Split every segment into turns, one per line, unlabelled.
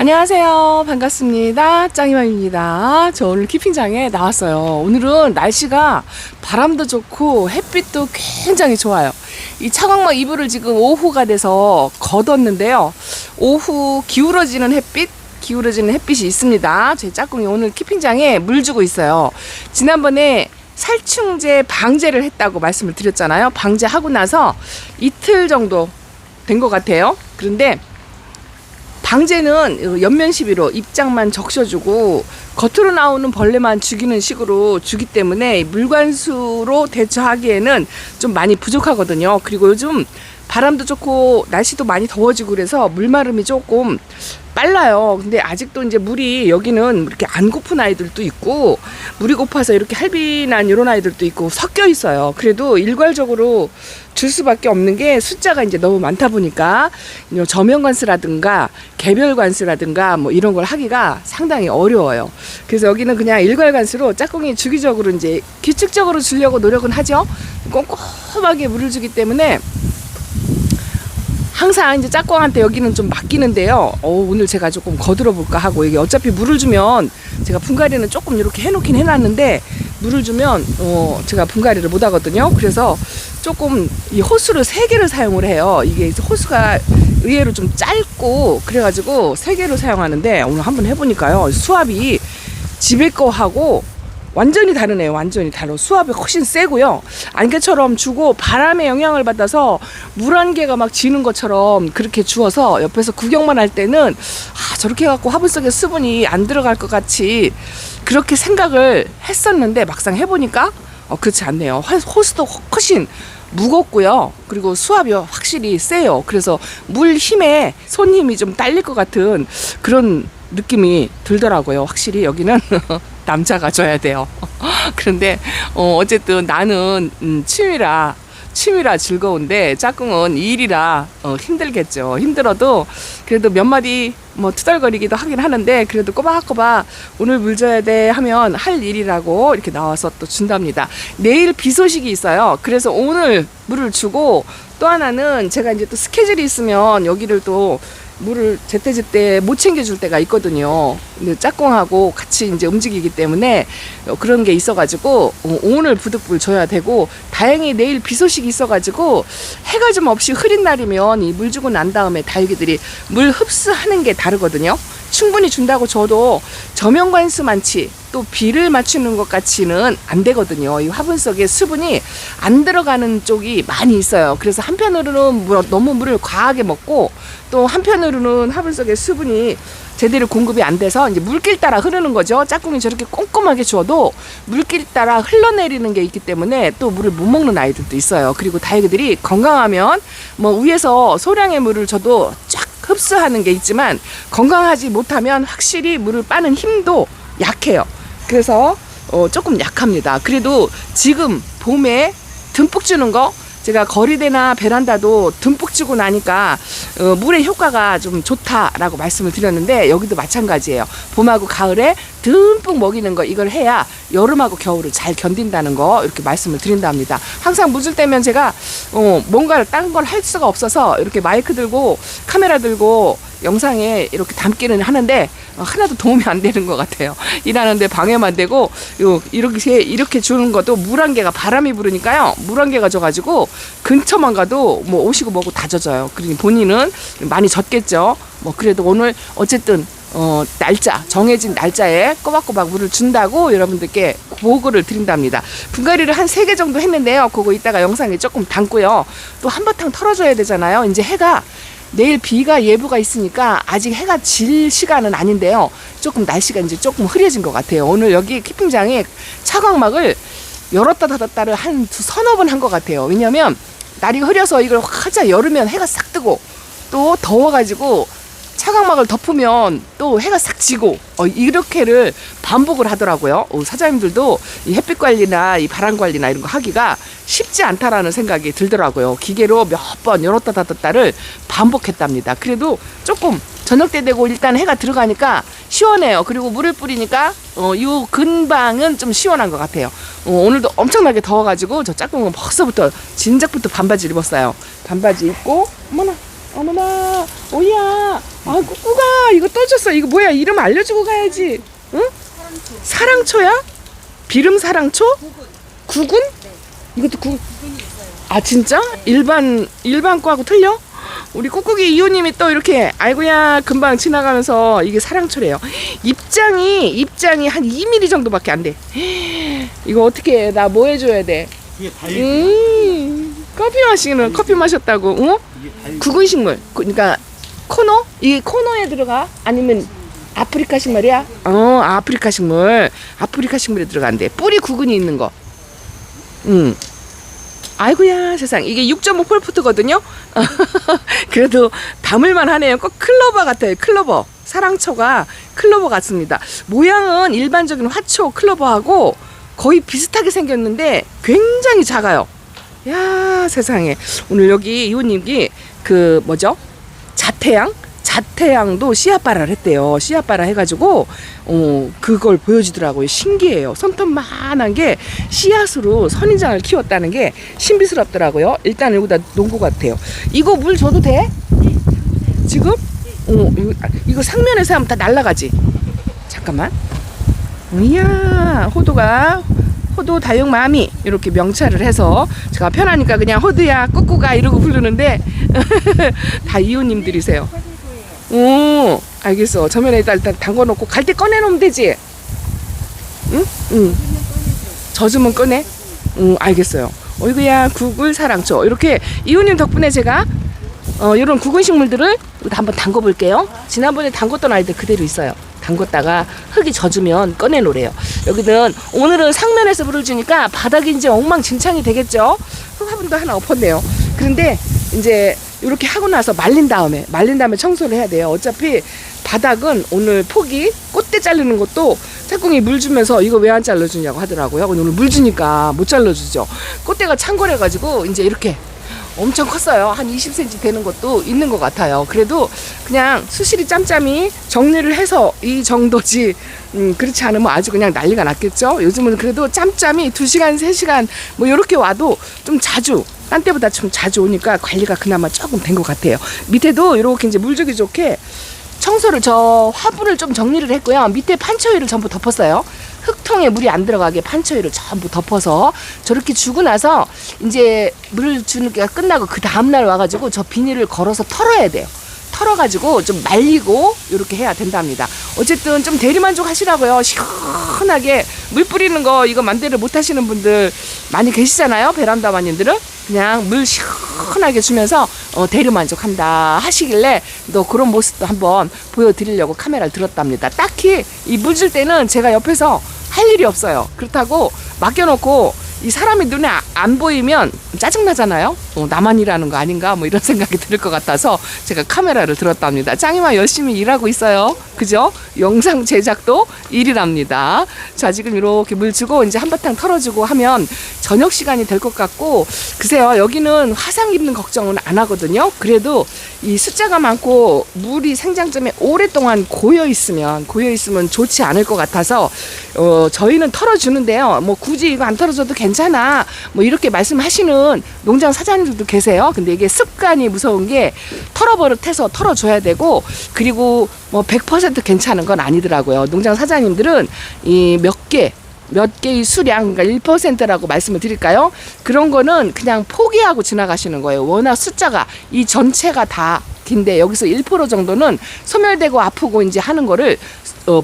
안녕하세요. 반갑습니다. 짱이맘입니다. 저 오늘 키핑장에 나왔어요. 오늘은 날씨가 바람도 좋고 햇빛도 굉장히 좋아요. 이 차광막 이불을 지금 오후가 돼서 걷었는데요. 오후 기울어지는 햇빛이 있습니다. 제 짝꿍이 오늘 키핑장에 물 주고 있어요. 지난번에 살충제 방제를 했다고 말씀을 드렸잖아요. 방제하고 나서 이틀 정도 된 것 같아요. 그런데 방제는 옆면 시비로 입장만 적셔주고 겉으로 나오는 벌레만 죽이는 식으로 주기 때문에 물관수로 대처하기에는 좀 많이 부족하거든요. 그리고 요즘 바람도 좋고 날씨도 많이 더워지고 그래서 물마름이 조금 빨라요. 근데 아직도 이제 물이 여기는 이렇게 안 고픈 아이들도 있고 물이 고파서 이렇게 할빈한 이런 아이들도 있고 섞여 있어요. 그래도 일괄적으로 줄 수밖에 없는 게 숫자가 이제 너무 많다 보니까 저면관수라든가 개별관수라든가 뭐 이런 걸 하기가 상당히 어려워요. 그래서 여기는 그냥 일괄관수로 짝꿍이 주기적으로 이제 규칙적으로 주려고 노력은 하죠. 꼼꼼하게 물을 주기 때문에 항상 이제 짝꿍한테 여기는 좀 맡기는데요. 오늘 제가 조금 거들어 볼까 하고, 이게 어차피 물을 주면 제가 분갈이는 조금 이렇게 해놓긴 해놨는데 물을 주면 제가 분갈이를 못 하거든요. 그래서 조금 이 호수를 3개를 사용을 해요. 이게 호수가 의외로 좀 짧고 그래가지고 3개를 사용하는데 오늘 한번 해보니까요, 수압이 집에 거하고 완전히 다르네요. 완전히 다르고 수압이 훨씬 세고요. 안개처럼 주고 바람의 영향을 받아서 물 한 개가 막 지는 것처럼 그렇게 주어서 옆에서 구경만 할 때는 저렇게 해갖고 화분 속에 수분이 안 들어갈 것 같이 그렇게 생각을 했었는데 막상 해보니까 그렇지 않네요. 호수도 훨씬 무겁고요. 그리고 수압이 확실히 세요. 그래서 물 힘에 손 힘이 좀 딸릴 것 같은 그런 느낌이 들더라고요. 확실히 여기는 남자가 줘야 돼요. 그런데 어쨌든 나는 취미라 즐거운데 짝꿍은 일이라 힘들겠죠. 힘들어도 그래도 몇 마디 뭐 투덜거리기도 하긴 하는데 그래도 꼬박꼬박 오늘 물 줘야 돼 하면 할 일이라고 이렇게 나와서 또 준답니다. 내일 비 소식이 있어요. 그래서 오늘 물을 주고, 또 하나는 제가 이제 또 스케줄이 있으면 여기를 또 물을 제때제때 못 챙겨줄 때가 있거든요. 근데 짝꿍하고 같이 이제 움직이기 때문에 그런 게 있어가지고 오늘 부득불 줘야 되고, 다행히 내일 비 소식이 있어가지고 해가 좀 없이 흐린 날이면 이 물 주고 난 다음에 다육이들이 물 흡수하는 게 다르거든요. 충분히 준다고 줘도 저면관수만치 또 비를 맞추는 것 같이는 안 되거든요. 이 화분 속에 수분이 안 들어가는 쪽이 많이 있어요. 그래서 한편으로는 너무 물을 과하게 먹고, 또 한편으로는 화분 속에 수분이 제대로 공급이 안 돼서 이제 물길 따라 흐르는 거죠. 짝꿍이 저렇게 꼼꼼하게 주어도 물길 따라 흘러내리는 게 있기 때문에 또 물을 못 먹는 아이들도 있어요. 그리고 다육이들이 건강하면 뭐 위에서 소량의 물을 줘도 쫙 흡수하는 게 있지만 건강하지 못하면 확실히 물을 빠는 힘도 약해요. 그래서 조금 약합니다. 그래도 지금 봄에 듬뿍 주는 거, 제가 거리대나 베란다도 듬뿍 주고 나니까 물의 효과가 좀 좋다라고 말씀을 드렸는데 여기도 마찬가지예요. 봄하고 가을에 듬뿍 먹이는 거, 이걸 해야 여름하고 겨울을 잘 견딘다는 거 이렇게 말씀을 드린답니다. 항상 묻을 때면 제가 뭔가를 딴 걸 할 수가 없어서 이렇게 마이크 들고 카메라 들고 영상에 이렇게 담기는 하는데 하나도 도움이 안 되는 것 같아요. 일하는데 방해만 되고, 이렇게 주는 것도 물 한 개가 바람이 부르니까요. 물 한 개가 져가지고 근처만 가도 뭐 오시고 뭐고 다 젖어요. 그러니 본인은 많이 젖겠죠. 뭐 그래도 오늘 어쨌든 정해진 날짜에 꼬박꼬박 물을 준다고 여러분들께 보고를 드린답니다. 분갈이를 한 3개 정도 했는데요. 그거 이따가 영상에 조금 담고요. 또 한바탕 털어줘야 되잖아요. 이제 해가 내일 비가 예보가 있으니까 아직 해가 질 시간은 아닌데요. 조금 날씨가 이제 조금 흐려진 것 같아요. 오늘 여기 키핑장에 차광막을 열었다 닫았다를 한 서너 번 한 것 같아요. 왜냐면 날이 흐려서 이걸 활짝 열으면 해가 싹 뜨고, 또 더워가지고 차광막을 덮으면 또 해가 싹 지고 이렇게를 반복을 하더라고요. 사장님들도 이 햇빛 관리나 이 바람 관리나 이런 거 하기가 쉽지 않다라는 생각이 들더라고요. 기계로 몇 번 열었다 닫았다를 반복했답니다. 그래도 조금 저녁 때 되고 일단 해가 들어가니까 시원해요. 그리고 물을 뿌리니까 이 근방은 좀 시원한 것 같아요. 오늘도 엄청나게 더워가지고 저 짝꿍은 벌써부터 진작부터 반바지를 입었어요. 반바지 입고 어머나 어머나, 오야. 아, 꾸꾸가 이거 떠줬어. 이거 뭐야? 이름 알려주고 가야지. 응? 사랑초야? 비름 사랑초? 구근? 이것도 아, 진짜? 일반 과하고 틀려? 우리 꾹꾹이 이호님이 또 이렇게 아이고야 금방 지나가면서 이게 사랑초래요. 입장이 한 2mm 정도밖에 안 돼. 이거 어떻게 해? 나 뭐 해줘야 돼? 커피 마셨다고. 응? 구근식물. 그러니까 코너? 이게 코너에 들어가? 아니면 아프리카 식물이야? 아프리카 식물에 들어간대. 뿌리 구근이 있는 거. 아이고야 세상, 이게 6.5 폴푸트거든요. 그래도 담을만 하네요. 꼭 클로버 같아요. 클로버. 사랑초가 클로버 같습니다. 모양은 일반적인 화초 클로버하고 거의 비슷하게 생겼는데 굉장히 작아요. 야 세상에. 오늘 여기 이호님이 그 뭐죠? 자태양도 씨앗발화를 했대요. 씨앗발화 해가지고 그걸 보여주더라고요. 신기해요. 손톱만한 게 씨앗으로 선인장을 키웠다는 게 신비스럽더라고요. 일단 여기다 놓은 것 같아요. 이거 물 줘도 돼? 지금? 이거 상면에서 하면 다 날아가지. 잠깐만. 이야, 호도 다육 마미 이렇게 명찰을 해서 제가 편하니까 그냥 호드야 꾸꾸가 이러고 부르는데 다 이호님들이세요. 알겠어. 저면에다 일단 담궈놓고 갈 때 꺼내놓으면 되지. 응. 젖으면 꺼내. 알겠어요. 어이구야 구글 사랑초. 이렇게 이호님 덕분에 제가 이런 구근식물들을 한번 담궈볼게요. 지난번에 담궜던 아이들 그대로 있어요. 담궜다가 흙이 젖으면 꺼내놓으래요. 여기는 오늘은 상면에서 물을 주니까 바닥이 이제 엉망진창이 되겠죠. 흙 화분도 하나 엎었네요. 그런데 이제 이렇게 하고 나서 말린 다음에 청소를 해야 돼요. 어차피 바닥은 오늘 폭이 꽃대 자르는 것도 짝꿍이 물 주면서 이거 왜 안 잘라주냐고 하더라고요. 오늘 물 주니까 못 잘라주죠. 꽃대가 창궐해가지고 이제 이렇게 엄청 컸어요. 한 20cm 되는 것도 있는 것 같아요. 그래도 그냥 수시리 짬짬이 정리를 해서 이 정도지. 그렇지 않으면 아주 그냥 난리가 났겠죠. 요즘은 그래도 짬짬이 2시간 3시간 뭐 이렇게 와도 좀 자주, 딴 때보다 좀 자주 오니까 관리가 그나마 조금 된 것 같아요. 밑에도 이렇게 이제 물 주기 좋게 청소를, 저 화분을 좀 정리를 했고요. 밑에 판초위를 전부 덮었어요. 흙통에 물이 안 들어가게 판초위를 전부 덮어서 저렇게 주고 나서 이제 물 주는 게 끝나고 그 다음날 와가지고 저 비닐을 걸어서 털어야 돼요. 털어가지고 좀 말리고 이렇게 해야 된답니다. 어쨌든 좀 대리만족 하시라고요. 시원하게 물 뿌리는 거 이거 맘대로 못 하시는 분들 많이 계시잖아요. 베란다 마님들은 그냥 물 시원하게 주면서 대리만족한다 하시길래 또 그런 모습도 한번 보여드리려고 카메라를 들었답니다. 딱히 이 물 줄 때는 제가 옆에서 할 일이 없어요. 그렇다고 맡겨놓고 이 사람이 눈에 안 보이면 짜증나잖아요. 나만 일하는 거 아닌가 뭐 이런 생각이 들 것 같아서 제가 카메라를 들었답니다. 짱이만 열심히 일하고 있어요. 그죠? 영상 제작도 일이랍니다. 자, 지금 이렇게 물 주고 이제 한바탕 털어주고 하면 저녁 시간이 될 것 같고, 글쎄요, 여기는 화상 입는 걱정은 안 하거든요. 그래도 이 숫자가 많고 물이 생장점에 오랫동안 고여 있으면 좋지 않을 것 같아서 저희는 털어주는데요. 뭐 굳이 이거 안 털어줘도 괜찮아 뭐 이렇게 말씀하시는 농장 사장님들도 계세요. 근데 이게 습관이 무서운 게 털어버릇해서 털어줘야 되고, 그리고 뭐 100% 괜찮은 건 아니더라고요. 농장 사장님들은 이 몇 개의 수량, 그러니까 1%라고 말씀을 드릴까요? 그런 거는 그냥 포기하고 지나가시는 거예요. 워낙 숫자가 이 전체가 다 긴데 여기서 1% 정도는 소멸되고 아프고 이제 하는 거를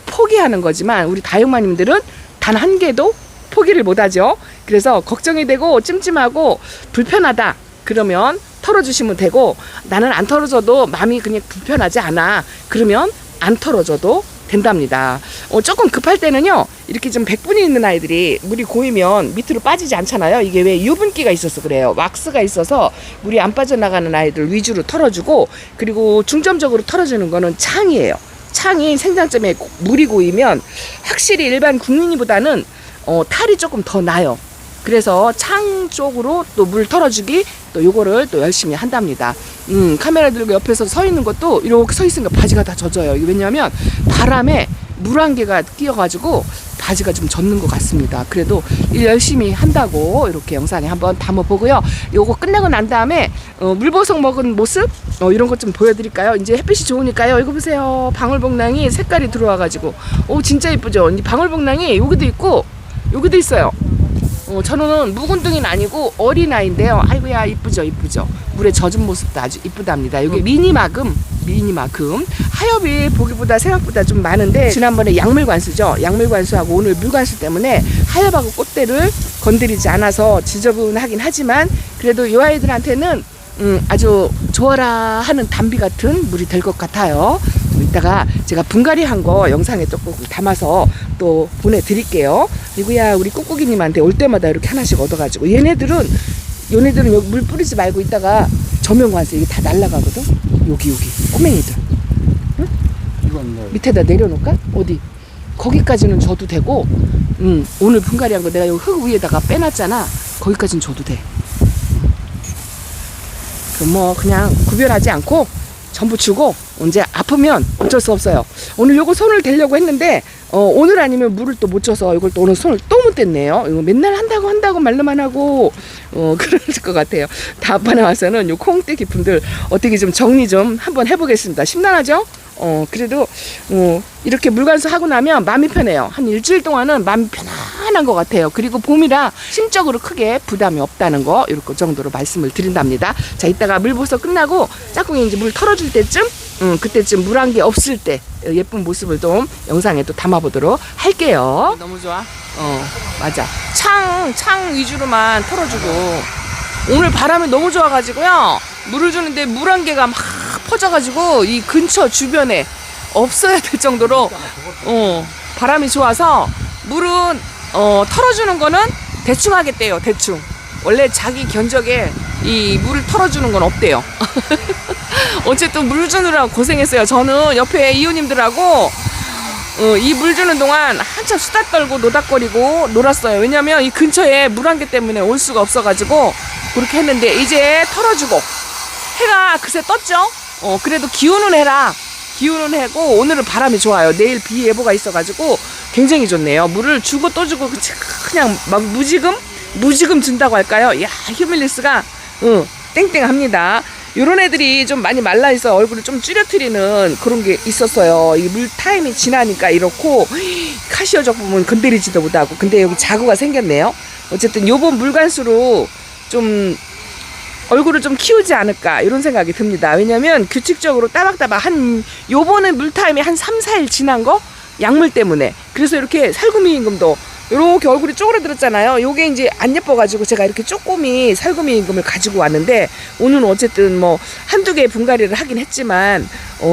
포기하는 거지만, 우리 다육마님들은 단 한 개도 포기를 못하죠. 그래서 걱정이 되고 찜찜하고 불편하다 그러면 털어주시면 되고, 나는 안 털어줘도 마음이 그냥 불편하지 않아 그러면 안 털어줘도 된답니다. 조금 급할 때는요, 이렇게 좀 백분이 있는 아이들이 물이 고이면 밑으로 빠지지 않잖아요. 이게 왜 유분기가 있어서 그래요. 왁스가 있어서 물이 안 빠져나가는 아이들 위주로 털어주고, 그리고 중점적으로 털어주는 거는 창이에요. 창이 생장점에 물이 고이면 확실히 일반 국민이보다는 탈이 조금 더 나요. 그래서 창 쪽으로 또 물 털어주기, 또 요거를 또 열심히 한답니다. 카메라 들고 옆에서 서 있는 것도 이렇게 서 있으니까 바지가 다 젖어요. 이게 왜냐면 바람에 물 한 개가 끼어가지고 가지가 좀 젖는 것 같습니다. 그래도 일 열심히 한다고 이렇게 영상에 한번 담아보고요. 요거 끝내고 난 다음에 물보석 먹은 모습 이런 것 좀 보여드릴까요? 이제 햇빛이 좋으니까요. 이거 보세요. 방울복랑이 색깔이 들어와가지고 진짜 이쁘죠? 이 방울복랑이 여기도 있고 여기도 있어요. 저는 묵은둥이는 아니고 어린아이인데요. 아이고야 이쁘죠 이쁘죠. 물에 젖은 모습도 아주 이쁘답니다. 여기 미니마금 하엽이 보기보다 생각보다 좀 많은데 지난번에 약물관수죠. 약물관수하고 오늘 물관수 때문에 하엽하고 꽃대를 건드리지 않아서 지저분하긴 하지만 그래도 이 아이들한테는 아주 좋아라 하는 담비 같은 물이 될 것 같아요. 이따가 제가 분갈이 한 거 영상에 조금 담아서 또 보내드릴게요. 그리고야 우리 꾹꾹이님한테 올 때마다 이렇게 하나씩 얻어가지고 얘네들은 여기 물 뿌리지 말고 이따가 저면관수 이게 다 날라가거든. 여기 꼬맹이들. 응? 밑에다 내려놓을까? 어디? 거기까지는 줘도 되고 오늘 분갈이 한 거 내가 여기 흙 위에다가 빼놨잖아. 거기까지는 줘도 돼. 그럼 뭐 그냥 구별하지 않고 전부 주고 언제 아프면 어쩔 수 없어요. 오늘 요거 손을 대려고 했는데 오늘 아니면 물을 또 못 줘서 이걸 또 오늘 손을 또 못 댔네요. 이거 맨날 한다고 말로만 하고 그럴 것 같아요. 다음번에 와서는 요 콩떼기 분들 어떻게 좀 정리 좀 한번 해보겠습니다. 심란하죠? 그래도 이렇게 물관수 하고 나면 마음이 편해요. 한 일주일 동안은 마음이 편안한 것 같아요. 그리고 봄이라 심적으로 크게 부담이 없다는 거 이렇게 정도로 말씀을 드린답니다. 자, 이따가 물보석 끝나고 짝꿍이 이제 물 털어줄 때쯤 그때쯤 물 한 개 없을 때 예쁜 모습을 좀 영상에 또 담아보도록 할게요. 너무 좋아. 맞아. 창 위주로만 털어주고 오늘 바람이 너무 좋아가지고요. 물을 주는데 물 한 개가 막 퍼져가지고 이 근처 주변에 없어야 될 정도로 바람이 좋아서 물은 털어주는 거는 대충 하겠대요. 대충. 원래 자기 견적에 이 물을 털어주는 건 없대요. 어쨌든 물 주느라고 고생했어요. 저는 옆에 이웃님들하고 이 물 주는 동안 한참 수다 떨고 노닥거리고 놀았어요. 왜냐면 이 근처에 물 한 개 때문에 올 수가 없어가지고 그렇게 했는데 이제 털어주고 해가 그새 떴죠. 그래도 기운은 해고 오늘은 바람이 좋아요. 내일 비 예보가 있어가지고 굉장히 좋네요. 물을 주고 또 주고 그냥 막 무지금 준다고 할까요? 야, 휴밀리스가 땡땡합니다. 요런 애들이 좀 많이 말라있어 얼굴을 좀 줄여트리는 그런 게 있었어요. 이 물 타임이 지나니까 이렇고 카시오적 부분 건드리지도 못하고. 근데 여기 자구가 생겼네요. 어쨌든 요번 물관수로 좀 얼굴을 좀 키우지 않을까 이런 생각이 듭니다. 왜냐면 규칙적으로 따박따박 요번에 물타임이 한 3, 4일 지난 거 약물 때문에. 그래서 이렇게 살구미 임금도 이렇게 얼굴이 쪼그라들었잖아요. 요게 이제 안 예뻐가지고 제가 이렇게 쪼꼬미 살구미 임금을 가지고 왔는데 오늘은 어쨌든 뭐 한두 개의 분갈이를 하긴 했지만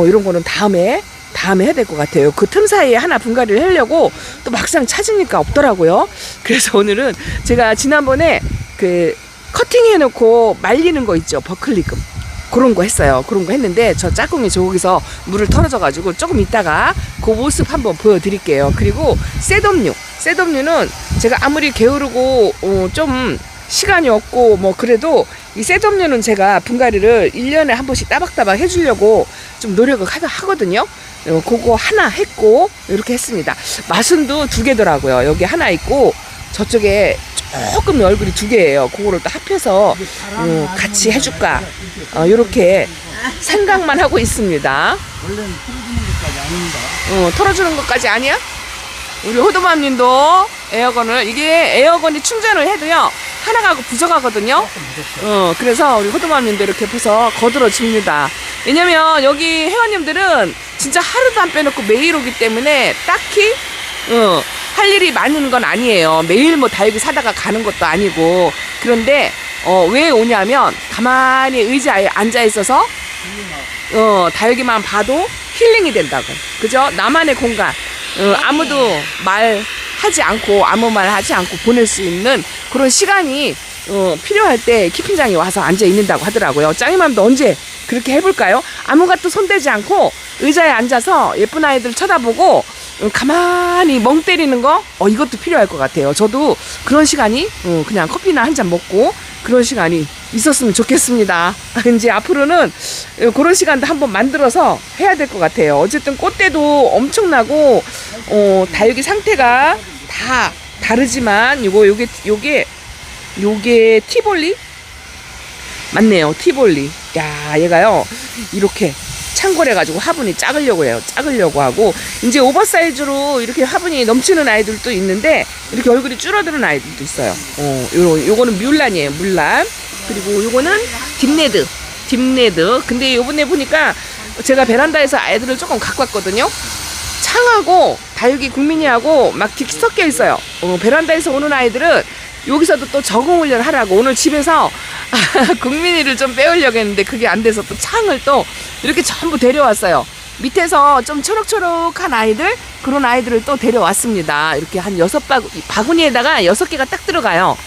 이런 거는 다음에 해야 될 것 같아요. 그 틈 사이에 하나 분갈이를 하려고 또 막상 찾으니까 없더라고요. 그래서 오늘은 제가 지난번에 그 커팅해놓고 말리는 거 있죠. 버클리금. 그런 거 했어요. 그런 거 했는데 저 짝꿍이 저기서 물을 털어줘가지고 조금 이따가 그 모습 한번 보여드릴게요. 그리고 셋업류는 제가 아무리 게으르고 좀 시간이 없고 뭐 그래도 이 셋업류는 제가 분갈이를 1년에 한 번씩 따박따박 해주려고 좀 노력을 하거든요. 그거 하나 했고 이렇게 했습니다. 마순도 2개더라고요. 여기 하나 있고 저쪽에 조금 얼굴이 2개예요. 그거를 또 합해서 같이 해줄까 이렇게 생각만 하고 있습니다.
원래는 털어주는 것까지 아닙니다.
털어주는 것까지 아니야? 우리 호두맘님도 이게 에어건이 충전을 해도요 하나가 부족하거든요. 그래서 우리 호두맘님도 이렇게 해서 거들어 줍니다. 왜냐면 여기 회원님들은 진짜 하루도 안 빼놓고 매일 오기 때문에 딱히 할 일이 많은 건 아니에요. 매일 뭐 다육이 사다가 가는 것도 아니고. 그런데 왜 오냐면 가만히 의자에 앉아 있어서 다육이만 봐도 힐링이 된다고. 그죠? 나만의 공간. 아무도 말하지 않고 아무 말 하지 않고 보낼 수 있는 그런 시간이 필요할 때 키핑장에 와서 앉아 있는다고 하더라고요. 짱이맘도 언제 그렇게 해볼까요? 아무것도 손대지 않고 의자에 앉아서 예쁜 아이들 쳐다보고 가만히 멍 때리는 거 이것도 필요할 것 같아요. 저도 그런 시간이 그냥 커피나 한 잔 먹고 그런 시간이 있었으면 좋겠습니다. 이제 앞으로는 그런 시간도 한번 만들어서 해야 될 것 같아요. 어쨌든 꽃대도 엄청나고 다육이 상태가 다 다르지만 요게 티볼리? 맞네요. 티볼리. 야, 얘가요. 이렇게 창궐해가지고 화분이 작으려고 해요. 작으려고 하고, 이제 오버사이즈로 이렇게 화분이 넘치는 아이들도 있는데, 이렇게 얼굴이 줄어드는 아이들도 있어요. 요거는 뮬란이에요. 뮬란. 그리고 요거는 딥레드. 근데 요번에 보니까 제가 베란다에서 아이들을 조금 갖고 왔거든요. 창하고 다육이 국민이하고 막 섞여 있어요. 베란다에서 오는 아이들은 여기서도 또 적응 훈련을 하라고 오늘 집에서 국민이를 좀 빼오려고 했는데 그게 안 돼서 또 창을 또 이렇게 전부 데려왔어요. 밑에서 좀 초록초록한 아이들, 그런 아이들을 또 데려왔습니다. 이렇게 한 6바구니에다가 6개가 딱 들어가요.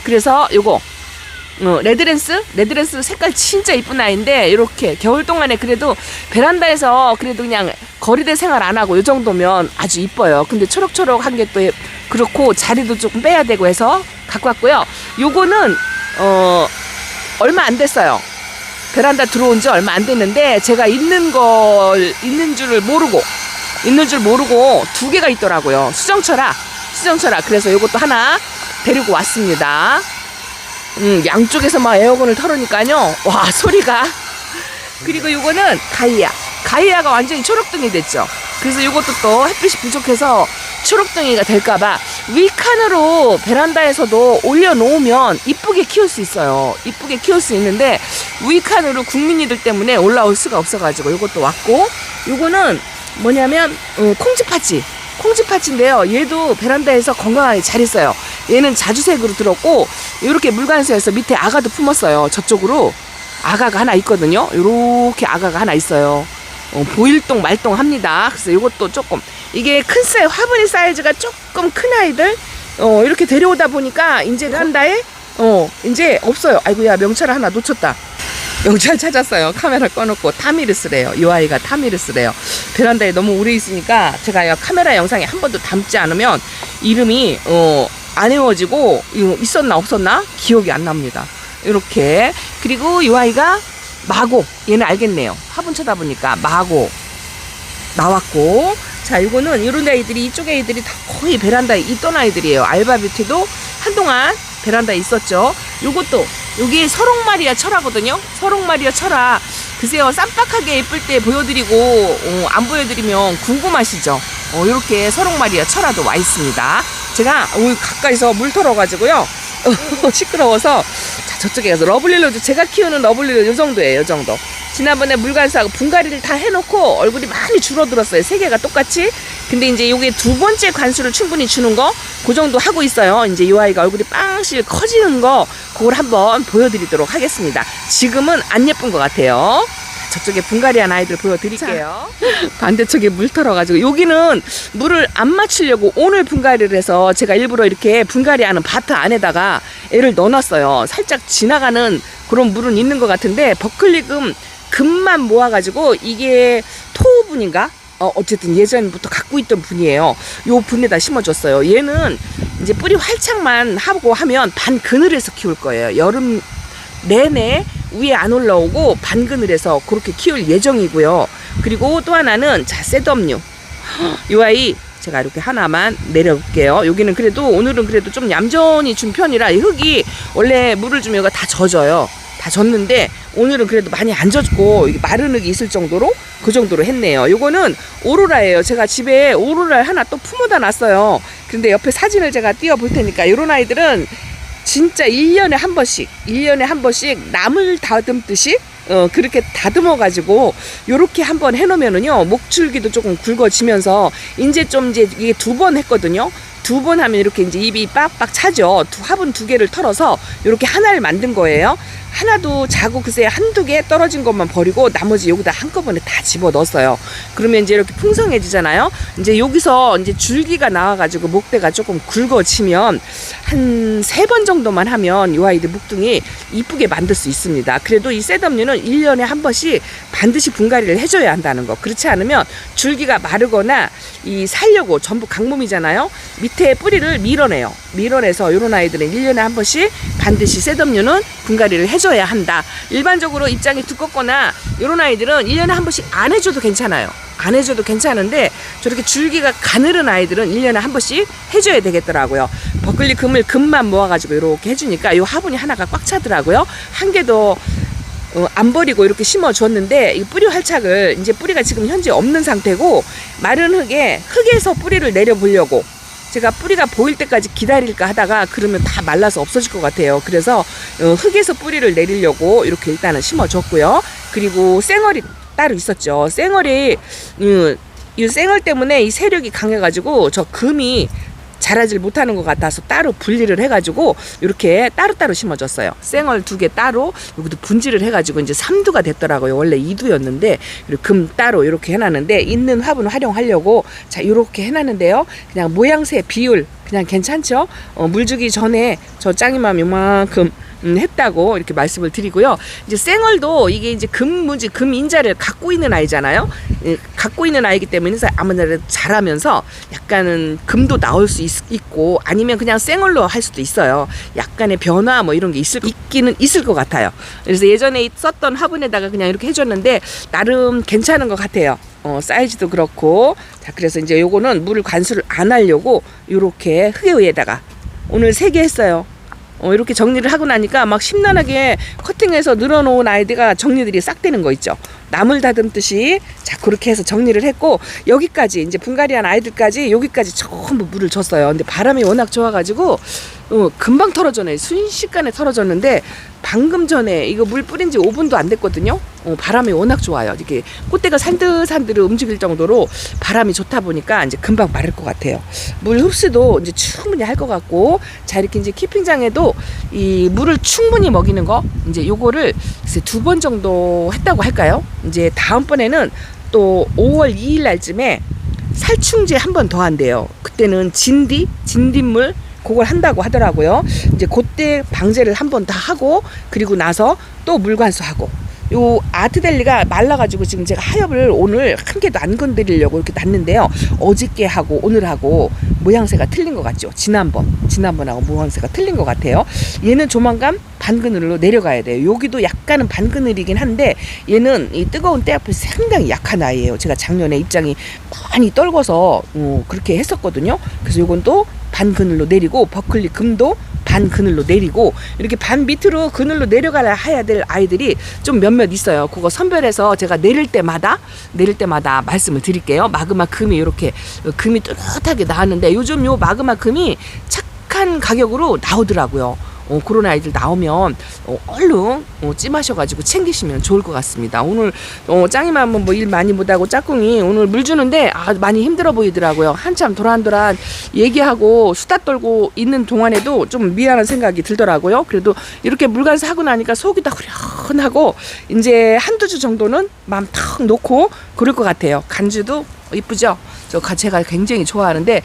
그래서 요거 레드랜스 색깔 진짜 이쁜 아이인데, 이렇게 겨울 동안에 그래도 베란다에서 그래도 그냥 거리대 생활 안 하고 요 정도면 아주 이뻐요. 근데 초록초록한 게 또 그렇고 자리도 조금 빼야 되고 해서 갖고 왔고요. 요거는 얼마 안 됐어요. 베란다 들어온 지 얼마 안 됐는데 제가 있는 줄 모르고 2개가 있더라고요. 수정철아. 그래서 요것도 하나 데리고 왔습니다. 양쪽에서 막 에어건을 털으니까요. 와, 소리가. 그리고 요거는 가이아가 완전히 초록등이 됐죠. 그래서 요것도 또 햇빛이 부족해서 초록등이가 될까봐 위칸으로 베란다에서도 올려놓으면 이쁘게 키울 수 있어요. 이쁘게 키울 수 있는데 위칸으로 국민이들 때문에 올라올 수가 없어가지고 요것도 왔고, 요거는 뭐냐면 콩쥐파치인데요. 얘도 베란다에서 건강하게 잘 있어요. 얘는 자주색으로 들었고, 이렇게 물관수에서 밑에 아가도 품었어요. 저쪽으로 아가가 하나 있거든요. 이렇게 아가가 하나 있어요. 보일동 말동합니다. 그래서 이것도 조금, 이게 화분이 사이즈가 조금 큰 아이들 이렇게 데려오다 보니까 이제 베란다에 이제 없어요. 아이고야, 명찰을 하나 놓쳤다. 명찰 찾았어요. 카메라 꺼놓고. 타미르스래요. 이 아이가 타미르스래요. 베란다에 너무 오래 있으니까 제가 카메라 영상에 한 번도 담지 않으면 이름이 안 외워지고, 있었나 없었나 기억이 안 납니다. 이렇게. 그리고 이 아이가 마고. 얘는 알겠네요. 화분 쳐다보니까 마고 나왔고. 자, 이거는 이런 아이들이, 이쪽 애들이 다 거의 베란다에 있던 아이들이에요. 알바뷰티도 한동안 베란다에 있었죠. 요것도 여기 서롱마리아 철화거든요. 서롱마리아 철화. 글쎄요, 쌈박하게 예쁠 때 보여드리고 안 보여드리면 궁금하시죠. 이렇게 서롱마리아 철화도 와 있습니다. 제가 오늘 가까이서 물 털어가지고요. 시끄러워서. 자, 저쪽에 가서 러블릴로도, 제가 키우는 러블릴로 요 정도예요. 요 정도. 지난번에 물관수하고 분갈이를 다 해놓고 얼굴이 많이 줄어들었어요. 3개가 똑같이. 근데 이제 요게 2번째 관수를 충분히 주는 거, 그 정도 하고 있어요. 이제 요 아이가 얼굴이 빵실 커지는 거, 그걸 한번 보여드리도록 하겠습니다. 지금은 안 예쁜 것 같아요. 저쪽에 분갈이한 아이들 보여드릴게요. 반대쪽에 물 털어가지고, 여기는 물을 안 맞추려고 오늘 분갈이를 해서 제가 일부러 이렇게 분갈이하는 바트 안에다가 애를 넣어놨어요. 살짝 지나가는 그런 물은 있는 것 같은데, 버클리금 금만 모아가지고, 이게 토우분인가? 어쨌든 예전부터 갖고 있던 분이에요. 요 분에다 심어줬어요. 얘는 이제 뿌리 활착만 하고 하면 반그늘에서 키울 거예요. 여름 내내 위에 안 올라오고 반그늘에서 그렇게 키울 예정이고요. 그리고 또 하나는, 자, 셋업류. 이 아이 제가 이렇게 하나만 내려볼게요. 여기는 그래도 오늘은 그래도 좀 얌전히 준 편이라, 이 흙이 원래 물을 주면 이거 다 젖어요. 다 젖는데 오늘은 그래도 많이 안 젖고 마른 흙이 있을 정도로, 그 정도로 했네요. 요거는 오로라예요. 제가 집에 오로라를 하나 또 품어다 놨어요. 근데 옆에 사진을 제가 띄워 볼 테니까, 이런 아이들은 진짜 1년에 한 번씩 나물 다듬듯이 그렇게 다듬어 가지고 요렇게 한번 해놓으면은요, 목줄기도 조금 굵어지면서, 이제 이게 2번 했거든요. 2번 하면 이렇게 이제 입이 빡빡 차죠. 화분 2개를 털어서 이렇게 하나를 만든 거예요. 하나도 자고 글쎄 1-2개 떨어진 것만 버리고 나머지 여기다 한꺼번에 다 집어 넣었어요. 그러면 이제 이렇게 풍성해지잖아요. 이제 여기서 이제 줄기가 나와가지고 목대가 조금 굵어지면 한 3번 정도만 하면 이 아이들 묵둥이 이쁘게 만들 수 있습니다. 그래도 이 셋업류는 1년에 한 번씩 반드시 분갈이를 해줘야 한다는 거. 그렇지 않으면 줄기가 마르거나 이 살려고, 전부 강몸이잖아요. 밑에 뿌리를 밀어내서 이런 아이들은 1년에 한 번씩 반드시 셋업류는 분갈이를 해줘야 한다. 일반적으로 입장이 두껍거나 이런 아이들은 1년에 한 번씩 안 해줘도 괜찮아요. 안 해줘도 괜찮은데 저렇게 줄기가 가늘은 아이들은 1년에 한 번씩 해줘야 되겠더라고요. 버클리 금을 금만 모아가지고 이렇게 해주니까 이 화분이 하나가 꽉 차더라고요. 한 개도 안 버리고 이렇게 심어줬는데 이 뿌리 활착을 이제 뿌리가 지금 현재 없는 상태고 마른 흙에서 뿌리를 내려보려고 제가 뿌리가 보일 때까지 기다릴까 하다가 그러면 다 말라서 없어질 것 같아요. 그래서 흙에서 뿌리를 내리려고 이렇게 일단은 심어줬고요. 그리고 쌩얼이 따로 있었죠. 쌩얼이 이 쌩얼 때문에 이 세력이 강해가지고 저 금이 자라질 못하는 것 같아서 따로 분리를 해가지고 이렇게 따로따로 심어줬어요. 쌩얼 2개 따로 여기도 분지를 해가지고 이제 3두가 됐더라고요. 원래 2두였는데 금 따로 이렇게 해놨는데 있는 화분 활용하려고 자 이렇게 해놨는데요. 그냥 모양새 비율 그냥 괜찮죠? 물 주기 전에 저 짱이맘 요만큼 했다고 이렇게 말씀을 드리고요. 이제 쌩얼도 이게 이제 금무지, 금인자를 갖고 있는 아이잖아요. 갖고 있는 아이기 때문에 아무래도 자라면서 약간은 금도 나올 수 있고 아니면 그냥 쌩얼로 할 수도 있어요. 약간의 변화 뭐 이런 게 있기는 있을 것 같아요. 그래서 예전에 썼던 화분에다가 그냥 이렇게 해줬는데 나름 괜찮은 것 같아요. 사이즈도 그렇고. 자, 그래서 이제 요거는 물을 관수를 안 하려고 요렇게 흙에 위에다가 오늘 3개 했어요. 이렇게 정리를 하고 나니까 막 심란하게 커팅해서 늘어놓은 아이들가 정리들이 싹 되는 거 있죠. 나물 다듬듯이 자 그렇게 해서 정리를 했고 여기까지 이제 분갈이한 아이들까지 여기까지 전부 물을 줬어요. 근데 바람이 워낙 좋아가지고 금방 털어져네. 순식간에 털어졌는데 방금 전에 이거 물 뿌린 지 5분도 안 됐거든요. 바람이 워낙 좋아요. 이렇게 꽃대가 산들산들 움직일 정도로 바람이 좋다 보니까 이제 금방 마를 것 같아요. 물 흡수도 이제 충분히 할 것 같고 자 이렇게 이제 키핑장에도 이 물을 충분히 먹이는 거 이제 요거를 2번 정도 했다고 할까요? 이제 다음번에는 또 5월 2일 날쯤에 살충제 한 번 더 한대요. 그때는 진딧물 그걸 한다고 하더라고요. 이제 그때 방제를 한 번 다 하고 그리고 나서 또 물관수하고 요 아트델리가 말라가지고 지금 제가 하엽을 오늘 한 개도 안 건드리려고 이렇게 놨는데요. 어저께 하고 오늘 하고 모양새가 틀린 것 같죠. 지난번하고 모양새가 틀린 것 같아요. 얘는 조만간 반그늘로 내려가야 돼요. 여기도 약간은 반그늘이긴 한데 얘는 이 뜨거운 때 앞에 상당히 약한 아이예요. 제가 작년에 입장이 많이 떨궈서 그렇게 했었거든요. 그래서 요건 또 반그늘로 내리고 버클리 금도 반 그늘로 내리고 이렇게 반 밑으로 그늘로 내려가야 해야 될 아이들이 좀 몇몇 있어요. 그거 선별해서 제가 내릴 때마다 말씀을 드릴게요. 마그마 금이 이렇게 금이 뚜렷하게 나왔는데 요즘 요 마그마 금이 착한 가격으로 나오더라고요. 그런 아이들 나오면 얼른 찜하셔가지고 챙기시면 좋을 것 같습니다. 오늘 짱이맘은 뭐 일 많이 못하고 짝꿍이 오늘 물 주는데 많이 힘들어 보이더라고요. 한참 도란도란 얘기하고 수다 떨고 있는 동안에도 좀 미안한 생각이 들더라고요. 그래도 이렇게 물간수 하고 나니까 속이 다 후련하고 이제 한두 주 정도는 마음 탁 놓고 그럴 것 같아요. 간주도 이쁘죠? 제가 굉장히 좋아하는데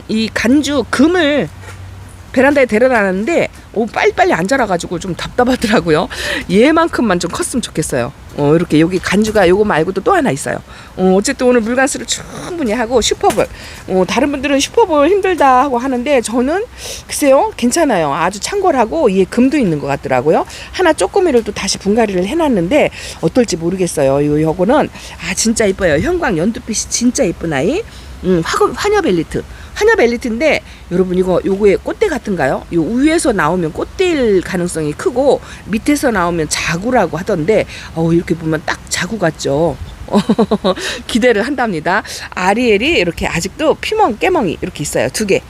이 간주 금을 베란다에 데려다놨는데 빨리빨리 안 자라가지고 좀 답답하더라고요. 얘만큼만 좀 컸으면 좋겠어요. 이렇게 여기 간주가 요거 말고도 또 하나 있어요. 어쨌든 오늘 물간수를 충분히 하고 슈퍼볼 다른 분들은 슈퍼볼 힘들다 하고 하는데 저는 글쎄요 괜찮아요. 아주 창궐하고 얘 금도 있는 것 같더라고요. 하나 쪼꼬미를 또 다시 분갈이를 해놨는데 어떨지 모르겠어요. 요거는 진짜 이뻐요. 형광 연두빛이 진짜 이쁜 아이. 화녀 벨리트인데 여러분 요거에 꽃대 같은가요? 요 위에서 나오면 꽃대일 가능성이 크고 밑에서 나오면 자구라고 하던데 이렇게 보면 딱 자구 같죠. 기대를 한답니다. 아리엘이 이렇게 아직도 피멍 깨멍이 이렇게 있어요. 두 개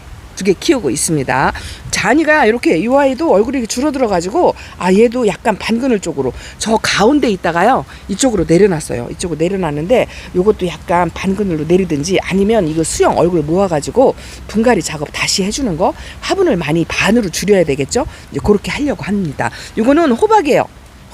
키우고 있습니다. 자니가 이렇게 이 아이도 얼굴이 줄어들어가지고 얘도 약간 반그늘 쪽으로 저 가운데 있다가요 이쪽으로 내려놨어요. 이쪽으로 내려놨는데 요것도 약간 반그늘로 내리든지 아니면 이거 수영 얼굴 모아가지고 분갈이 작업 다시 해주는 거 화분을 많이 반으로 줄여야 되겠죠. 이제 그렇게 하려고 합니다. 요거는 호박이에요.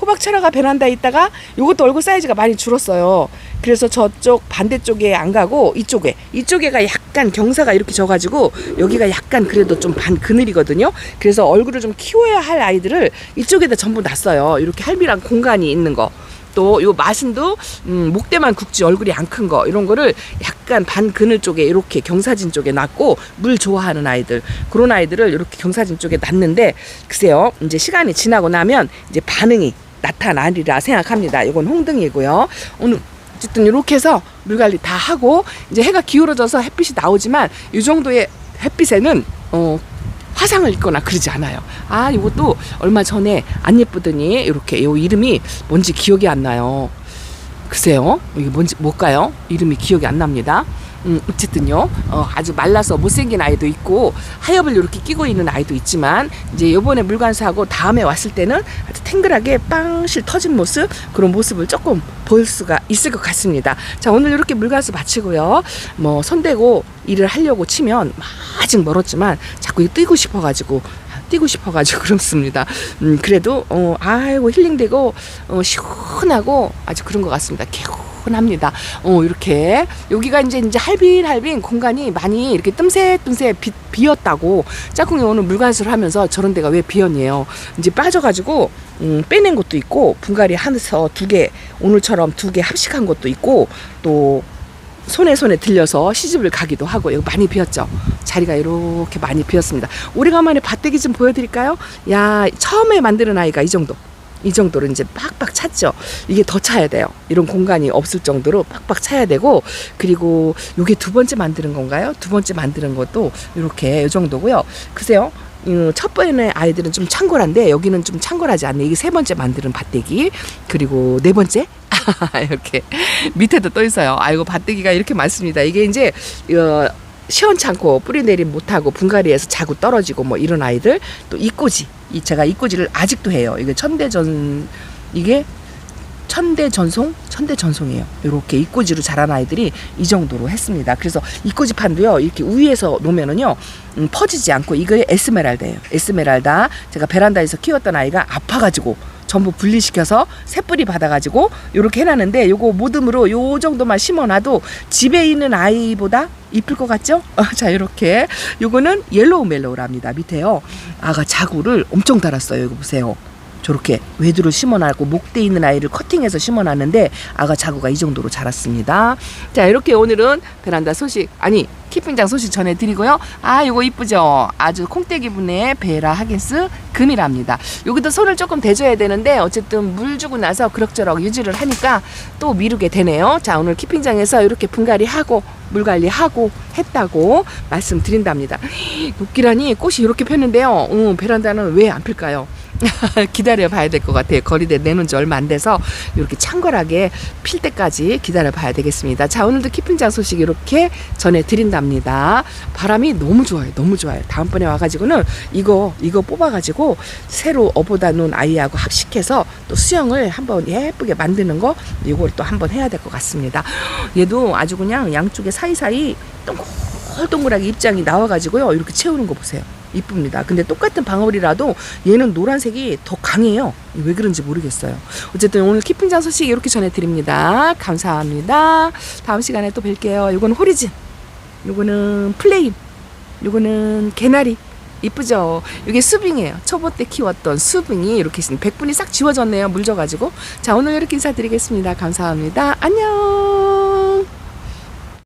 호박 차라가 베란다에 있다가 요것도 얼굴 사이즈가 많이 줄었어요. 그래서 저쪽 반대쪽에 안 가고 이쪽에가 약간 경사가 이렇게 져가지고 여기가 약간 그래도 좀 반 그늘이거든요. 그래서 얼굴을 좀 키워야 할 아이들을 이쪽에다 전부 놨어요. 이렇게 할미랑 공간이 있는 거. 또 요 마신도 목대만 굵지 얼굴이 안 큰 거 이런 거를 약간 반 그늘 쪽에 이렇게 경사진 쪽에 놨고 물 좋아하는 아이들 그런 아이들을 이렇게 경사진 쪽에 놨는데 글쎄요 이제 시간이 지나고 나면 이제 반응이 나타나리라 생각합니다. 이건 홍등이고요. 오늘 어쨌든 이렇게 해서 물 관리 다 하고 이제 해가 기울어져서 햇빛이 나오지만 이 정도의 햇빛에는 화상을 입거나 그러지 않아요. 아, 이것도 얼마 전에 안 예쁘더니 이렇게 요 이름이 뭔지 기억이 안 나요. 글쎄요, 이게 뭔지 뭘까요? 이름이 기억이 안 납니다. 어쨌든요, 아주 말라서 못생긴 아이도 있고 하엽을 이렇게 끼고 있는 아이도 있지만 이제 요번에 물관수하고 다음에 왔을 때는 아주 탱글하게 빵실 터진 모습, 그런 모습을 조금 볼 수가 있을 것 같습니다. 자, 오늘 이렇게 물관수 마치고요, 뭐 손대고 일을 하려고 치면 아직 멀었지만 자꾸 뛰고 싶어가지고 그렇습니다. 그래도 아이고 힐링되고 시원하고 아주 그런 것 같습니다. 개운합니다. 이렇게 여기가 이제 할빈 공간이 많이 이렇게 뜸새 비었다고 짝꿍이 오늘 물관수를 하면서 저런 데가 왜 비었냐요. 이제 빠져가지고 빼낸 것도 있고 분갈이 하면서 2개 오늘처럼 2개 합식한 것도 있고 또 손에 들려서 시집을 가기도 하고 여기 많이 비었죠. 자리가 이렇게 많이 비었습니다. 오래간만에 밭대기 좀 보여드릴까요? 야, 처음에 만드는 아이가 이 정도로 이제 빡빡 찼죠. 이게 더 차야 돼요. 이런 공간이 없을 정도로 빡빡 차야 되고, 그리고 이게 2번째 만드는 건가요? 2번째 만드는 것도 이렇게 이 정도고요. 글쎄요, 첫 번째 아이들은 좀 창궐한데 여기는 좀 창궐하지 않네. 이게 3번째 만드는 밭대기. 그리고 4번째 이렇게 밑에도 또 있어요. 아이고, 밭대기가 이렇게 많습니다. 이게 이제 시원찮고 뿌리내림 못하고 분갈이에서 자꾸 떨어지고 뭐 이런 아이들. 또 이꼬지, 제가 이꼬지를 아직도 해요. 이게 천대전송이에요. 이렇게 이꼬지로 자란 아이들이 이 정도로 했습니다. 그래서 이꼬지 판도요, 이렇게 위에서 놓으면은요 퍼지지 않고, 이게 에스메랄다예요. 에스메랄다. 제가 베란다에서 키웠던 아이가 아파가지고 전부 분리시켜서 새뿌리 받아가지고 이렇게 해놨는데, 요거 모듬으로 요 정도만 심어놔도 집에 있는 아이보다 이쁠 것 같죠? 자, 이렇게 요거는 옐로우 멜로우랍니다. 밑에요, 아가 자구를 엄청 달았어요. 이거 보세요. 저렇게 외두를 심어놨고 목대 있는 아이를 커팅해서 심어놨는데 아가 자구가 이 정도로 자랐습니다. 자, 이렇게 오늘은 베란다 소식, 키핑장 소식 전해드리고요. 아, 요거 이쁘죠? 아주 콩떼기 분의 베라 하긴스 금이랍니다. 여기도 손을 조금 대줘야 되는데 어쨌든 물 주고 나서 그럭저럭 유지를 하니까 또 미루게 되네요. 자, 오늘 키핑장에서 이렇게 분갈이하고 물관리하고 했다고 말씀드린답니다. 녹기란이 꽃이 이렇게 폈는데요. 베란다는 왜 안 필까요? 기다려 봐야 될 것 같아요. 거리대 내놓은 지 얼마 안 돼서 이렇게 창궐하게 필 때까지 기다려 봐야 되겠습니다. 자, 오늘도 키핑장 소식 이렇게 전해드린답니다. 바람이 너무 좋아요. 다음번에 와가지고는 이거 뽑아가지고 새로 업어다 놓은 아이하고 합식해서 또 수영을 한번 예쁘게 만드는 거, 이걸 또 한번 해야 될 것 같습니다. 얘도 아주 그냥 양쪽에 사이사이 동글동글하게 입장이 나와가지고요, 이렇게 채우는 거 보세요. 이쁩니다. 근데 똑같은 방울이라도 얘는 노란색이 더 강해요. 왜 그런지 모르겠어요. 어쨌든 오늘 키핑장 소식 이렇게 전해드립니다. 감사합니다. 다음 시간에 또 뵐게요. 요거는 호리진, 요거는 플레임, 요거는 개나리. 이쁘죠? 이게 수빙이에요. 초보 때 키웠던 수빙이 이렇게 있습니다. 백분이 싹 지워졌네요. 물 져가지고. 자, 오늘 이렇게 인사드리겠습니다. 감사합니다. 안녕.